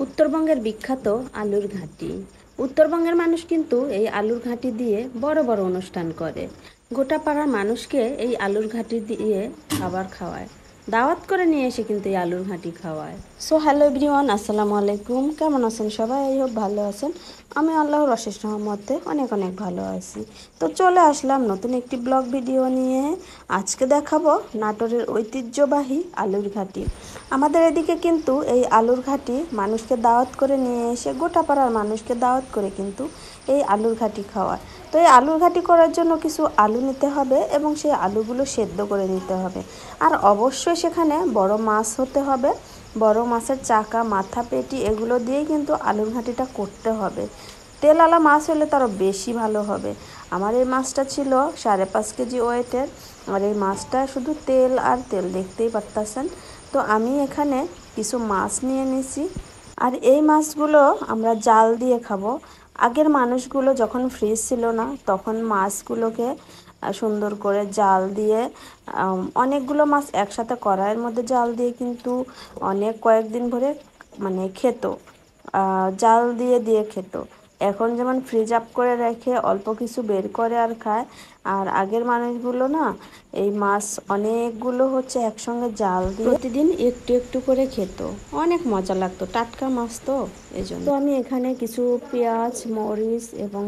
উত্তরবঙ্গের বিখ্যাত আলুর ঘাঁটি। উত্তরবঙ্গের মানুষ কিন্তু এই আলুর ঘাঁটি দিয়ে বড় বড় অনুষ্ঠান করে। গোটা পাড়ার মানুষকে এই আলুর ঘাঁটি দিয়ে খাবার খাওয়ায়, দাওয়াত করে নিয়ে এসে কিন্তু এই আলুর ঘাঁটি খাওয়ায়। সো হ্যালো এভরিওয়ান, আসসালামু আলাইকুম। কেমন আছেন সবাই? এই হোপ ভালো আছেন। আমি আল্লাহর অশেষ রহমতে অনেক অনেক ভালো আছি। তো চলে আসলাম নতুন একটি ব্লগ ভিডিও নিয়ে। আজকে দেখাবো নাটোরের ঐতিহ্যবাহী আলুর ঘাঁটি। আমাদের এদিকে কিন্তু এই আলুর ঘাঁটি মানুষকে দাওয়াত করে নিয়ে এসে গোটা পাড়ার মানুষকে দাওয়াত করে কিন্তু এই আলুর ঘাঁটি খাওয়ায়। তো এই আলুর ঘাঁটি করার জন্য কিছু আলু নিতে হবে এবং সেই আলুগুলো সেদ্ধ করে নিতে হবে। আর অবশ্যই সেখানে বড় মাছ হতে হবে। বড় মাছের চাকা, মাথা, পেটি এগুলো দিয়েই কিন্তু আলুর ঘাঁটিটা করতে হবে। তেলওয়ালা মাছ হলে তারও বেশি ভালো হবে। আমার এই মাছটা ছিল 5.5 কেজি ওয়েটের। আর এই মাছটা শুধু তেল আর তেল, দেখতেই পারতেছেন। তো আমি এখানে কিছু মাছ নিয়ে নিছি। আর এই মাছগুলো আমরা জাল দিয়ে খাবো। আগের মানুষগুলো যখন ফ্রিজ ছিল না, তখন মাছগুলোকে সুন্দর করে জাল দিয়ে অনেকগুলো মাছ একসাথে কড়াইয়ের মধ্যে জাল দিয়ে কিন্তু অনেক কয়েকদিন ধরে খেত, জাল দিয়ে দিয়ে খেত। এখন যেমন ফ্রিজ আপ করে রেখে অল্প কিছু বের করে আর খায়। আর আগের মানুষগুলো না, এই মাছ অনেকগুলো একসঙ্গে জাল দিয়ে প্রতিদিন একটু একটু করে খেত। অনেক মজা লাগতো, টাটকা মাছ তো এই জন্য। তো আমি এখানে কিছু পেঁয়াজ, মরিচ এবং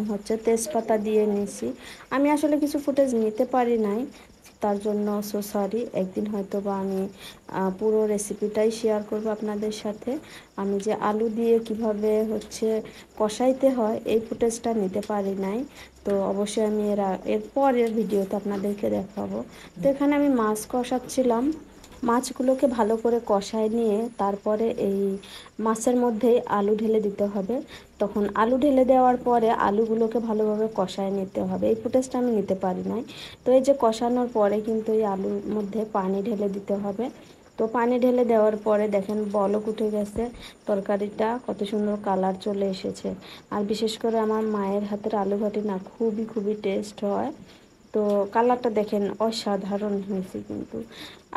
তেজপাতা দিয়ে নিছি। আমি আসলে কিছু ফুটেজ নিতে পারি নাই, তার জন্য সো সরি। একদিন হয়তো বা আমি পুরো রেসিপিটাই শেয়ার করব আপনাদের সাথে। আমি যে আলু দিয়ে কিভাবে কষাইতে হয় এই ফুটেজটা নিতে পারি নাই। তো অবশ্যই আমি এর পরের ভিডিওতে আপনাদেরকে দেখাবো। তো এখানে আমি মাছ কষাচ্ছিলাম। মাছগুলোকে ভালো করে কষায় নিয়ে তারপরে এই মাছের মধ্যে আলু ঢেলে দিতে হবে। তখন আলু ঢেলে দেওয়ার পরে আলুগুলোকে ভালোভাবে কষায় নিতে হবে। এই ফুটেজটা আমি নিতে পারি নাই। তো এই যে কষানোর পরে কিন্তু এই আলুর মধ্যে পানি ঢেলে দিতে হবে। তো পানি ঢেলে দেওয়ার পরে দেখেন বলক উঠে গেছে, তরকারিটা কত সুন্দর কালার চলে এসেছে। আর বিশেষ করে আমার মায়ের হাতের আলু ঘাটি না খুবই খুবই টেস্ট হয়। তো কালারটা দেখেন অসাধারণ হয়েছে। কিন্তু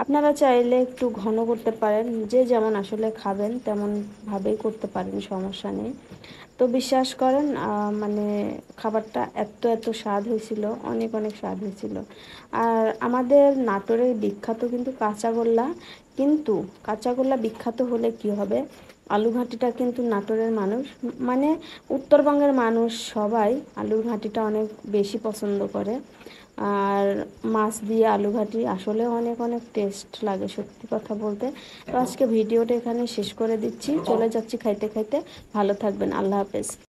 আপনারা চাইলে একটু ঘন করতে পারেন, যে যেমন আসলে খাবেন তেমন ভাবেই করতে পারেন, সমস্যা নেই। তো বিশ্বাস করেন খাবারটা এত এত স্বাদ হয়েছিল, অনেক অনেক স্বাদ হয়েছিল। আর আমাদের নাটোরের বিখ্যাত কিন্তু কাঁচাগোল্লা। কিন্তু কাঁচাগোল্লা বিখ্যাত হলে কি হবে, আলু ঘাঁটিটা কিন্তু নাটোরের মানুষ উত্তরবঙ্গের মানুষ সবাই আলুর ঘাঁটিটা অনেক বেশি পছন্দ করে। আর মাছ দিয়ে আলু ঘাঁটি আসলে অনেক অনেক টেস্ট লাগে, সত্যি কথা বলতে। তো আজকে ভিডিওটা এখানে শেষ করে দিচ্ছি, চলে যাচ্ছি খাইতে খাইতে। ভালো থাকবেন, আল্লাহ হাফেজ।